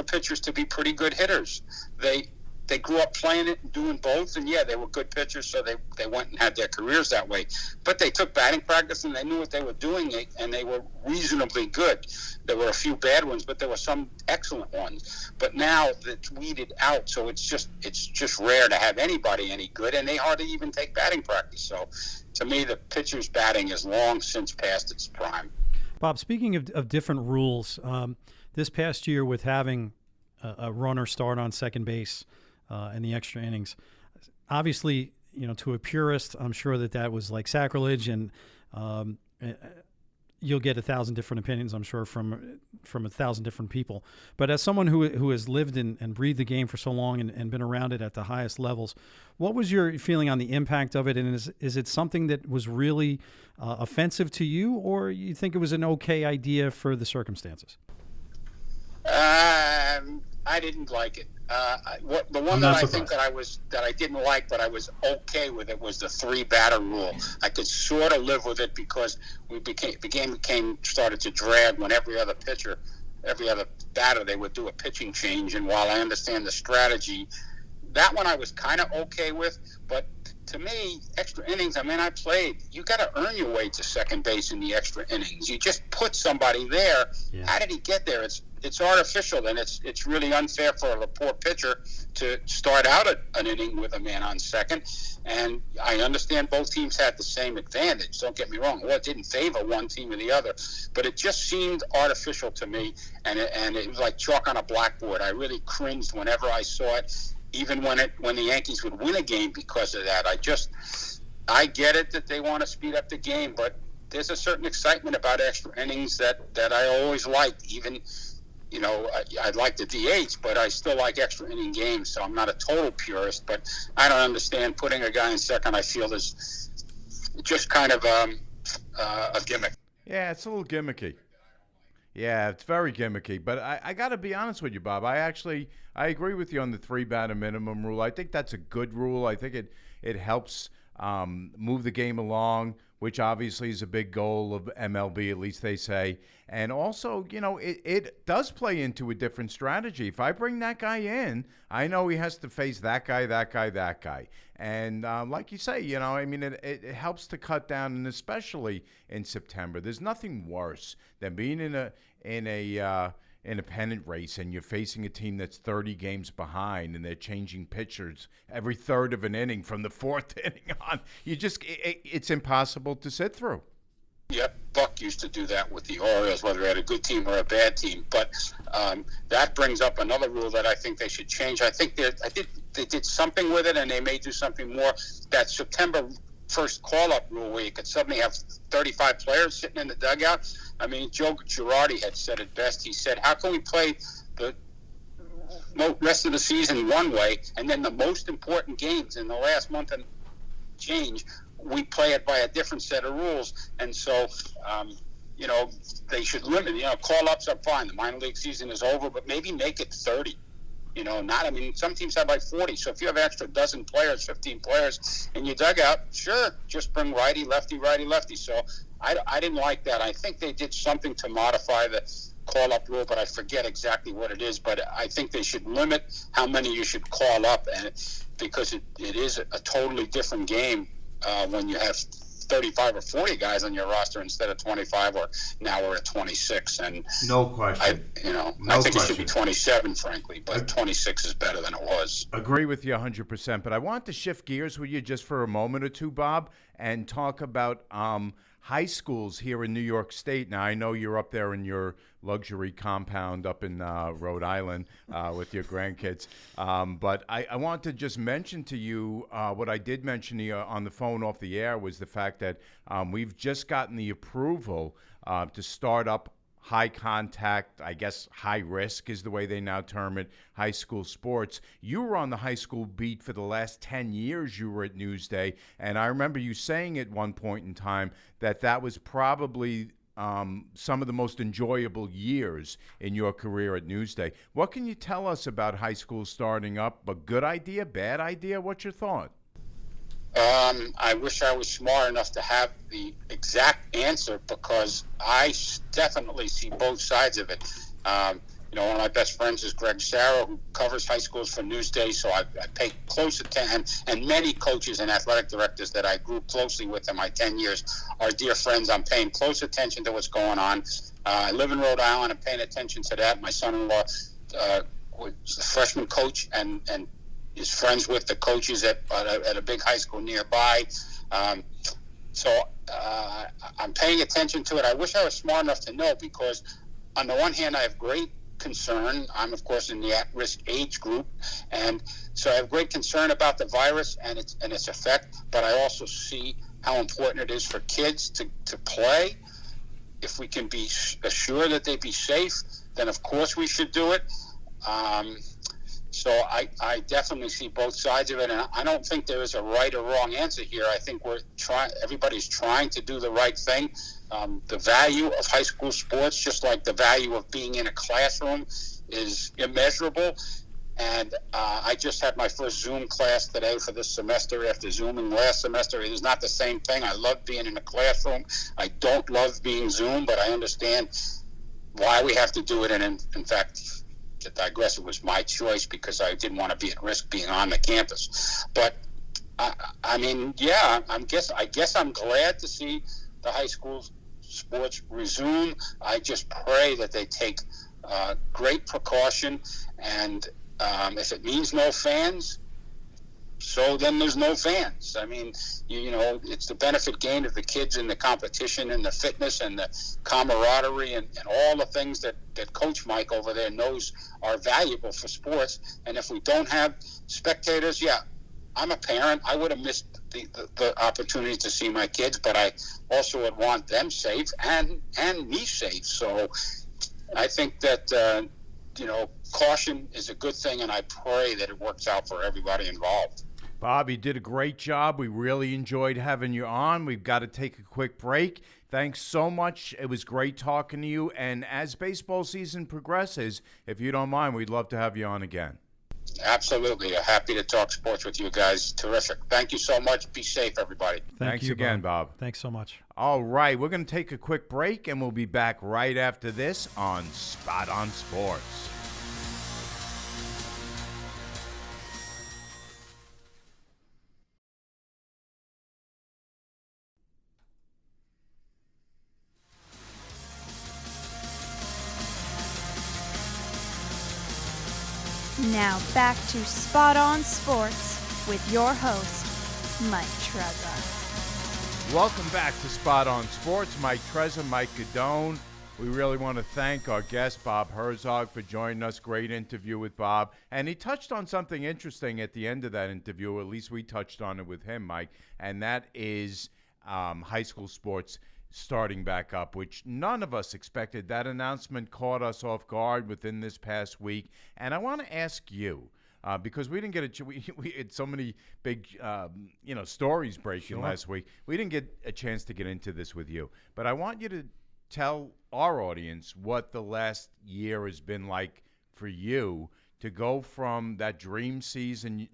pitchers to be pretty good hitters. They they grew up playing it and doing both, and yeah, they were good pitchers, so they went and had their careers that way. But they took batting practice, and they knew what they were doing, and they were reasonably good. There were a few bad ones, but there were some excellent ones. But now it's weeded out, so it's just rare to have anybody any good, and they hardly even take batting practice. So to me, the pitcher's batting is long since past its prime. Bob, speaking of different rules, this past year with having a runner start on second base in the extra innings, obviously, to a purist, I'm sure that was like sacrilege, and you'll get 1,000 different opinions, I'm sure, from 1,000 different people. But as someone who has lived and breathed the game for so long and been around it at the highest levels, what was your feeling on the impact of it? And is it something that was really offensive to you, or you think it was an okay idea for the circumstances? I didn't like it. The one that I think that I didn't like, but I was okay with it, was the 3-batter rule. I could sort of live with it because the game started to drag when every other batter, they would do a pitching change. And while I understand the strategy, that one I was kind of okay with. But to me, extra innings, you got to earn your way to second base in the extra innings. You just put somebody there. Yeah. How did he get there? It's artificial, and it's really unfair for a poor pitcher to start out an inning with a man on second. And I understand both teams had the same advantage. Don't get me wrong. Well, it didn't favor one team or the other, but it just seemed artificial to me, and it was like chalk on a blackboard. I really cringed whenever I saw it, even when the Yankees would win a game because of that. I get it that they want to speed up the game, but there's a certain excitement about extra innings that I always liked. Even, I like the DH, but I still like extra inning games, so I'm not a total purist. But I don't understand putting a guy in second. I feel is just kind of a gimmick. Yeah, it's a little gimmicky. Yeah, it's very gimmicky. But I got to be honest with you, Bob. I agree with you on the 3-batter minimum rule. I think that's a good rule. I think it helps move the game along, which obviously is a big goal of MLB, at least they say. And also, it does play into a different strategy. If I bring that guy in, I know he has to face that guy, that guy, that guy. And like you say, it helps to cut down, and especially in September. There's nothing worse than being in a pennant race and you're facing a team that's 30 games behind and they're changing pitchers every third of an inning from the 4th inning on. It's impossible to sit through. Yep, Buck used to do that with the Orioles, whether they had a good team or a bad team. But that brings up another rule that I think they should change. I think they did something with it, and they may do something more. That September 1st call-up rule, where you could suddenly have 35 players sitting in the dugout. Joe Girardi had said it best. He said, how can we play the rest of the season one way, and then the most important games in the last month and change, we play it by a different set of rules? And so, they should limit. Call-ups are fine. The minor league season is over, but maybe make it 30. Some teams have like 40. So if you have extra dozen players, 15 players in your dugout, sure, just bring righty, lefty. So I didn't like that. I think they did something to modify the call-up rule, but I forget exactly what it is. But I think they should limit how many you should call up, and because it is a totally different game when you have 35 or 40 guys on your roster instead of 25, or now we're at 26. And no question. I think it should be 27, frankly, but 26 is better than it was. Agree with you 100%. But I want to shift gears with you just for a moment or two, Bob, and talk about high schools here in New York State. Now, I know you're up there in your luxury compound up in Rhode Island with your grandkids. But I want to just mention to you what I did mention to you on the phone off the air was the fact that we've just gotten the approval to start up high contact, I guess high risk is the way they now term it, high school sports. You were on the high school beat for the last 10 years you were at Newsday, and I remember you saying at one point in time that was probably some of the most enjoyable years in your career at Newsday. What can you tell us about high school starting up? A good idea, bad idea? What's your thought? I wish I was smart enough to have the exact answer, because I definitely see both sides of it. One of my best friends is Greg Sarah, who covers high schools for Newsday, so I pay close attention. And many coaches and athletic directors that I grew closely with in my 10 years are dear friends. I'm paying close attention to what's going on. I live in Rhode Island. I'm paying attention to that. My son-in-law was a freshman coach and is friends with the coaches at a big high school nearby. So I'm paying attention to it. I wish I was smart enough to know, because on the one hand, I have great concern. I'm, of course, in the at-risk age group, and so I have great concern about the virus and its effect, but I also see how important it is for kids to play. If we can be assured that they be safe, then of course we should do it. So I definitely see both sides of it, and I don't think there is a right or wrong answer here. I think everybody's trying to do the right thing. The value of high school sports, just like the value of being in a classroom, is immeasurable. And I just had my first Zoom class today for this semester after Zooming last semester. It is not the same thing. I love being in a classroom. I don't love being Zoom, but I understand why we have to do it. And in fact, to digress, it was my choice because I didn't want to be at risk being on the campus. But I mean, yeah, I guess I'm glad to see the high school sports resume. I just pray that they take great precaution, and if it means no fans, so then there's no fans. I mean, it's the benefit gained of the kids in the competition and the fitness and the camaraderie and all the things that Coach Mike over there knows are valuable for sports. And if we don't have spectators, yeah, I'm a parent. I would have missed the opportunity to see my kids, but I also would want them safe and me safe. So I think that, caution is a good thing, and I pray that it works out for everybody involved. Bob, you did a great job. We really enjoyed having you on. We've got to take a quick break. Thanks so much. It was great talking to you. And as baseball season progresses, if you don't mind, we'd love to have you on again. Absolutely. Happy to talk sports with you guys. Terrific. Thank you so much. Be safe, everybody. Thanks again, Bob. Thanks so much. All right. We're going to take a quick break, and we'll be back right after this on Spot on Sports. Now back to Spot on Sports with your host, Mike Trezza. Welcome back to Spot on Sports. Mike Trezza, Mike Guidone. We really want to thank our guest, Bob Herzog, for joining us. Great interview with Bob. And he touched on something interesting at the end of that interview, or at least we touched on it with him, Mike, and that is high school sports starting back up, which none of us expected. That announcement caught us off guard within this past week. And I want to ask you, because we didn't get we had so many big stories breaking last week. We didn't get a chance to get into this with you. But I want you to tell our audience what the last year has been like for you to go from that dream season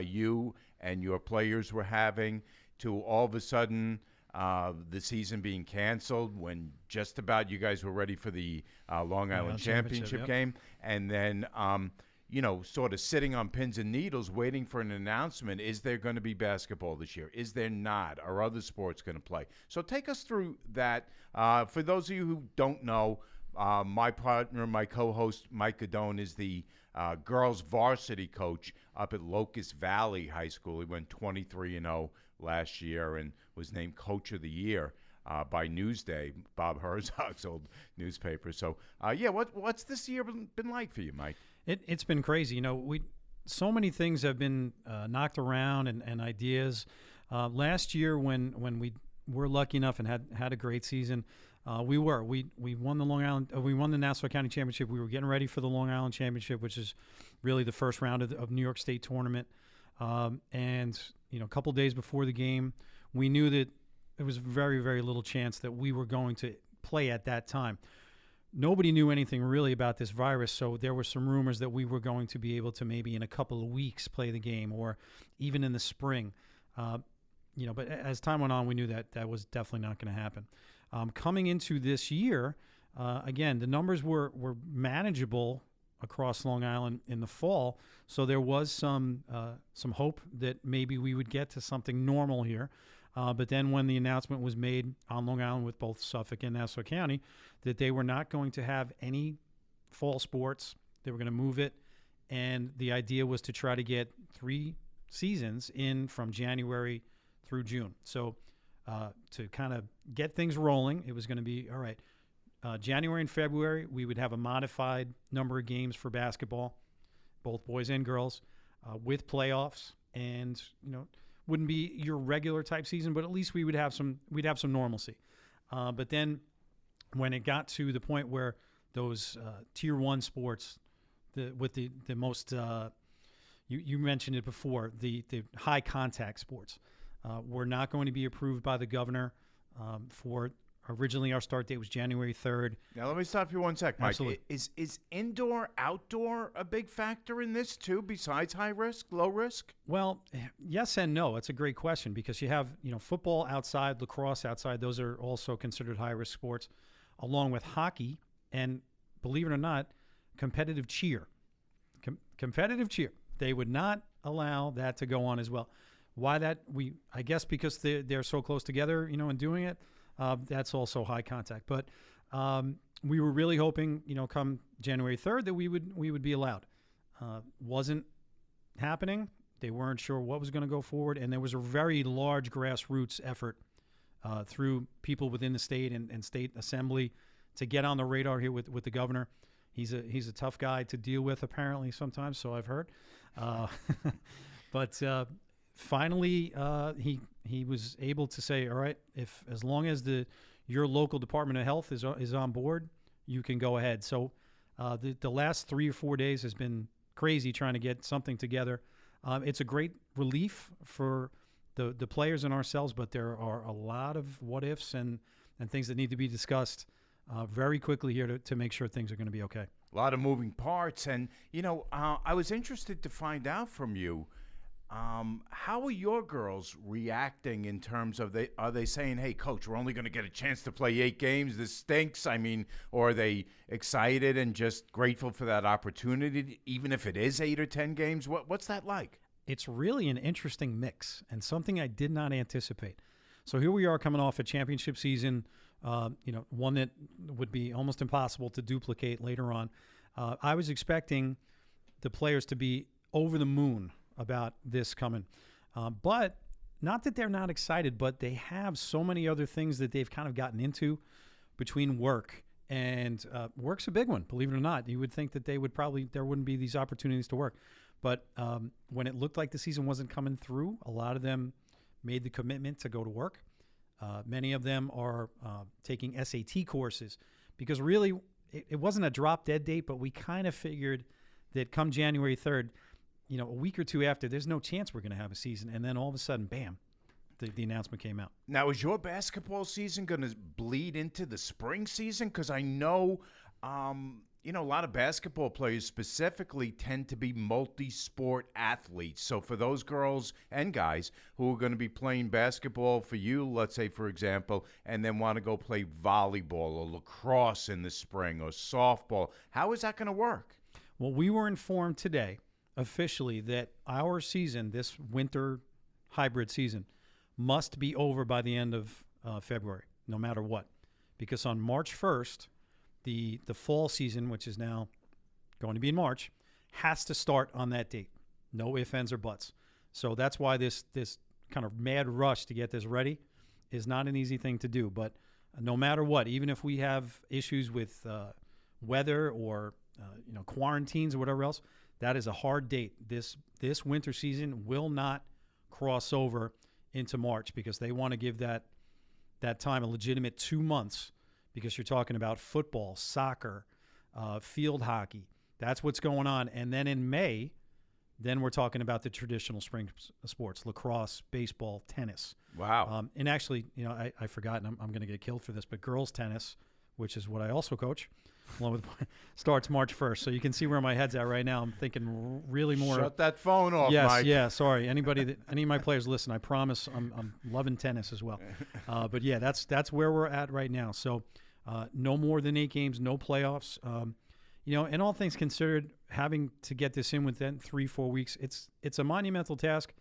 you and your players were having to all of a sudden the season being canceled when just about you guys were ready for the Long Island Championship game. And then, sort of sitting on pins and needles waiting for an announcement. Is there going to be basketball this year? Is there not? Are other sports going to play? So take us through that. For those of you who don't know, my partner, my co-host, Mike Guidone, is the girls varsity coach up at Locust Valley High School. He went 23-0 last year and was named Coach of the Year by Newsday, Bob Herzog's old newspaper. So, what's this year been like for you, Mike? It's been crazy. So many things have been knocked around and ideas. Last year, when we were lucky enough and had a great season, we won the Long Island. We won the Nassau County Championship. We were getting ready for the Long Island Championship, which is really the first round of New York State tournament. And a couple days before the game, we knew that there was very, very little chance that we were going to play at that time. Nobody knew anything really about this virus, so there were some rumors that we were going to be able to maybe in a couple of weeks play the game, or even in the spring. But as time went on, we knew that was definitely not going to happen. Coming into this year, again, the numbers were manageable across Long Island in the fall. So there was some hope that maybe we would get to something normal here. But then when the announcement was made on Long Island with both Suffolk and Nassau County that they were not going to have any fall sports, they were going to move it, and the idea was to try to get 3 seasons in from January through June. So to kind of get things rolling, it was going to be, all right, January and February, we would have a modified number of games for basketball, both boys and girls, with playoffs, and, wouldn't be your regular type season, but at least we'd have some normalcy. But then when it got to the point where those tier 1 sports, with the most, you mentioned it before, the high contact sports, were not going to be approved by the governor for. Originally, our start date was January 3rd. Now, let me stop you one sec, Mike. Absolutely. Is indoor, outdoor a big factor in this, too, besides high risk, low risk? Well, yes and no. It's a great question because you have, football outside, lacrosse outside. Those are also considered high-risk sports, along with hockey and, believe it or not, competitive cheer. Competitive cheer. They would not allow that to go on as well. Why that? I guess because they're so close together, in doing it. That's also high contact. But we were really hoping, come January 3rd that we would be allowed. Wasn't happening. They weren't sure what was going to go forward. And there was a very large grassroots effort through people within the state and state assembly to get on the radar here with the governor. He's a tough guy to deal with, apparently, sometimes, so I've heard. But finally, he was able to say, all right, as long as your local Department of Health is on board, you can go ahead. So the last 3 or 4 days has been crazy trying to get something together. It's a great relief for the players and ourselves, but there are a lot of what ifs and things that need to be discussed very quickly here to make sure things are going to be okay. A lot of moving parts. And, I was interested to find out from you, how are your girls reacting in terms of are they saying, hey, coach, we're only going to get a chance to play 8 games. This stinks. Or are they excited and just grateful for that opportunity, even if it is 8 or 10 games? What's that like? It's really an interesting mix and something I did not anticipate. So here we are coming off a championship season, one that would be almost impossible to duplicate later on. I was expecting the players to be over the moon about this coming. But not that they're not excited, but they have so many other things that they've kind of gotten into between work. And work's a big one, believe it or not. You would think that there wouldn't be these opportunities to work. But when it looked like the season wasn't coming through, a lot of them made the commitment to go to work. Many of them are taking SAT courses because really it wasn't a drop dead date, but we kind of figured that come January 3rd, a week or two after, there's no chance we're going to have a season. And then all of a sudden, bam, the announcement came out. Now, is your basketball season going to bleed into the spring season? Because I know, a lot of basketball players specifically tend to be multi-sport athletes. So for those girls and guys who are going to be playing basketball for you, let's say, for example, and then want to go play volleyball or lacrosse in the spring or softball, how is that going to work? Well, we were informed today officially that our season, this winter hybrid season, must be over by the end of February, no matter what. Because on March 1st, the fall season, which is now going to be in March, has to start on that date. No ifs, ands, or buts. So that's why this kind of mad rush to get this ready is not an easy thing to do. But no matter what, even if we have issues with weather or quarantines or whatever else, that is a hard date. This winter season will not cross over into March because they want to give that time a legitimate 2 months because you're talking about football, soccer, field hockey. That's what's going on. And then in May, then we're talking about the traditional spring sports, lacrosse, baseball, tennis. Wow. And actually, I forgot, and I'm going to get killed for this, but girls tennis, which is what I also coach, along with starts March 1st. So you can see where my head's at right now. I'm thinking really more. Shut that phone off, yes, Mike. Yeah, sorry. Any of my players listen, I promise I'm loving tennis as well. But yeah, that's where we're at right now. So no more than 8 games, no playoffs. in all things considered, having to get this in within 3-4 weeks, it's a monumental task.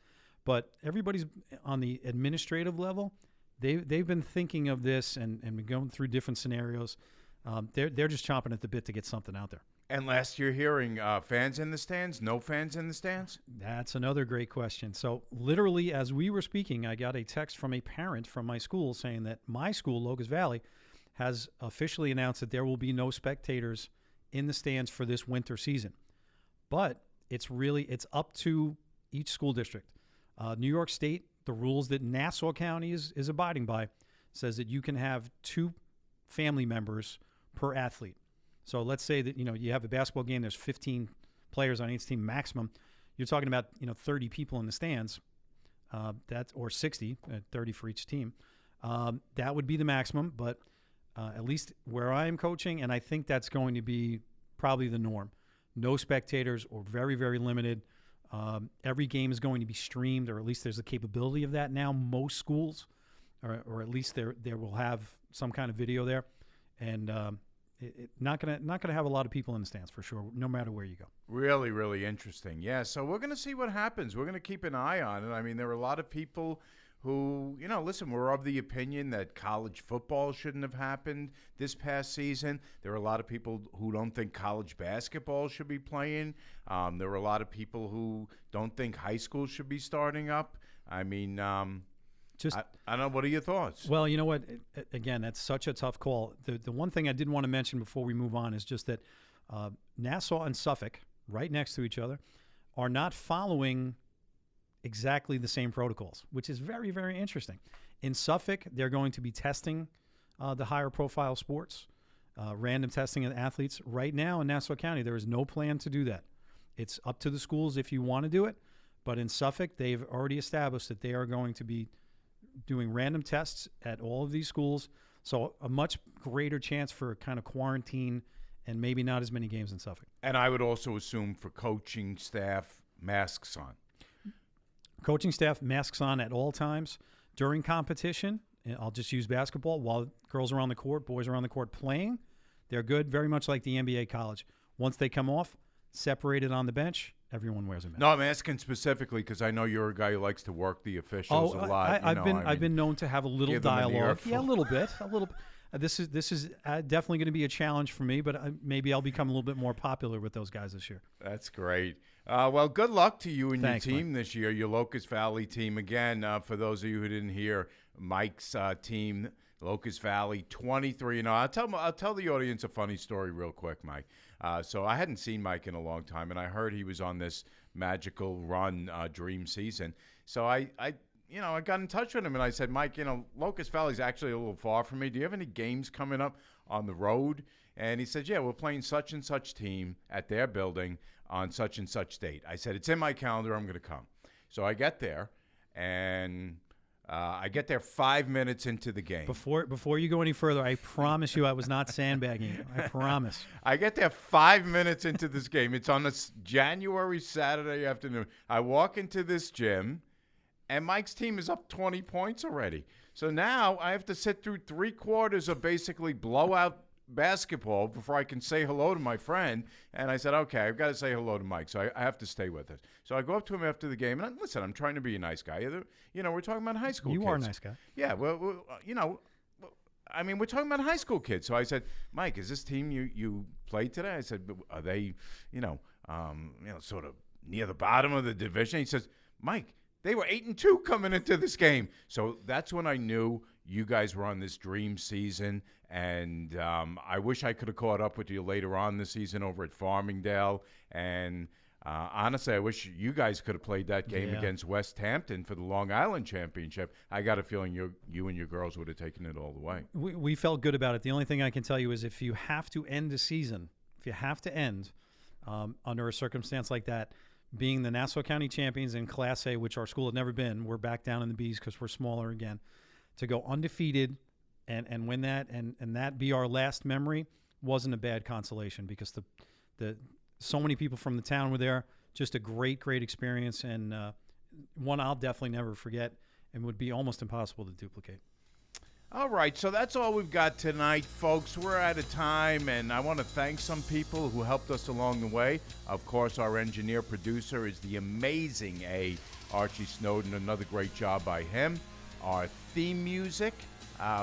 But everybody's on the administrative level. They've been thinking of this and been going through different scenarios. They're just chomping at the bit to get something out there. And last year hearing fans in the stands, no fans in the stands? That's another great question. So literally as we were speaking, I got a text from a parent from my school saying that my school, Locust Valley, has officially announced that there will be no spectators in the stands for this winter season. But it's up to each school district. New York State, the rules that Nassau County is abiding by, says that you can have 2 family members per athlete. So let's say that, you have a basketball game, there's 15 players on each team maximum. You're talking about, 30 people in the stands, or 60, 30 for each team. That would be the maximum, but at least where I am coaching, and I think that's going to be probably the norm. No spectators or very, very limited. Every game is going to be streamed, or at least there's a capability of that now. Most schools, or at least there will have some kind of video there, and not gonna have a lot of people in the stands for sure, no matter where you go. Really, really interesting. Yeah, so we're gonna see what happens. We're gonna keep an eye on it. I mean, there are a lot of people who, listen, we're of the opinion that college football shouldn't have happened this past season. There are a lot of people who don't think college basketball should be playing. There are a lot of people who don't think high school should be starting up. I mean, I don't know. What are your thoughts? Well, you know what? Again, that's such a tough call. The one thing I did want to mention before we move on is just that Nassau and Suffolk, right next to each other, are not following exactly the same protocols, which is very, very interesting. In Suffolk, they're going to be testing the higher profile sports, random testing of athletes. Right now in Nassau County, there is no plan to do that. It's up to the schools if you want to do it. But in Suffolk, they've already established that they are going to be doing random tests at all of these schools. So a much greater chance for a kind of quarantine and maybe not as many games in Suffolk. And I would also assume for coaching staff, masks on. Coaching staff, masks on at all times. During competition, I'll just use basketball, while girls are on the court, boys are on the court playing, they're good, very much like the NBA college. Once they come off, separated on the bench, everyone wears a mask. No, I'm asking specifically because I know you're a guy who likes to work the officials a lot. I've been known to have a little dialogue. Yeah, a little bit. This is definitely going to be a challenge for me, but maybe I'll become a little bit more popular with those guys this year. That's great. Well, good luck to you and Thanks, your team Mike. this year, your Locust Valley team. Again, for those of you who didn't hear, Mike's team, Locust Valley, 23-0. I'll tell the audience a funny story real quick, Mike. So I hadn't seen Mike in a long time, and I heard he was on this magical run, dream season. So I got in touch with him, and I said, Mike, Locust Valley's actually a little far from me. Do you have any games coming up on the road? And he said, yeah, we're playing such and such team at their building on such and such date. I said, it's in my calendar. I'm going to come. So I get there, and I get there 5 minutes into the game. Before you go any further, I promise you I was not sandbagging you. I promise. I get there 5 minutes into this game. It's on this January Saturday afternoon. I walk into this gym, and Mike's team is up 20 points already. So now I have to sit through 3 quarters of basically blowout basketball before I can say hello to my friend. And I said, okay, I've got to say hello to Mike, so I have to stay with it. So I go up to him after the game, and listen, I'm trying to be a nice guy. We're talking about high school kids. You are a nice guy. Yeah, well, we're talking about high school kids. So I said, Mike, is this team you played today? I said, are they, sort of near the bottom of the division? He says, Mike, they were 8-2 coming into this game. So that's when I knew you guys were on this dream season, and I wish I could have caught up with you later on this season over at Farmingdale. And honestly, I wish you guys could have played that game against West Hampton for the Long Island Championship. I got a feeling you and your girls would have taken it all the way. We felt good about it. The only thing I can tell you is if you have to end the season, under a circumstance like that, being the Nassau County champions in Class A, which our school had never been, we're back down in the Bs because we're smaller again, to go undefeated and win that and that be our last memory wasn't a bad consolation, because the so many people from the town were there. Just a great experience, and one I'll definitely never forget and would be almost impossible to duplicate. All right, so that's all we've got tonight, folks. We're out of time, and I want to thank some people who helped us along the way. Of course, our engineer-producer is the amazing Archie Snowden. Another great job by him. Our theme music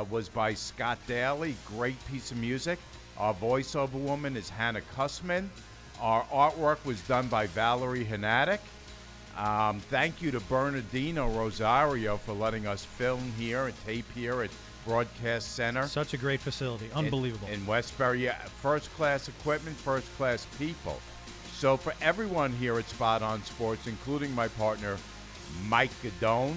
was by Scott Daly. Great piece of music. Our voiceover woman is Hannah Kussman. Our artwork was done by Valerie Hanatic. Thank you to Bernardino Rosario for letting us film here and tape here at Broadcast Center. Such a great facility. Unbelievable. In Westbury. Yeah, first-class equipment, first-class people. So for everyone here at Spot On Sports, including my partner, Mike Guidone,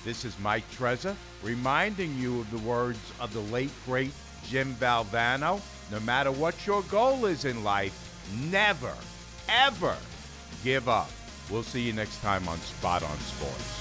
this is Mike Trezza, reminding you of the words of the late, great Jim Valvano. No matter what your goal is in life, never, ever give up. We'll see you next time on Spot On Sports.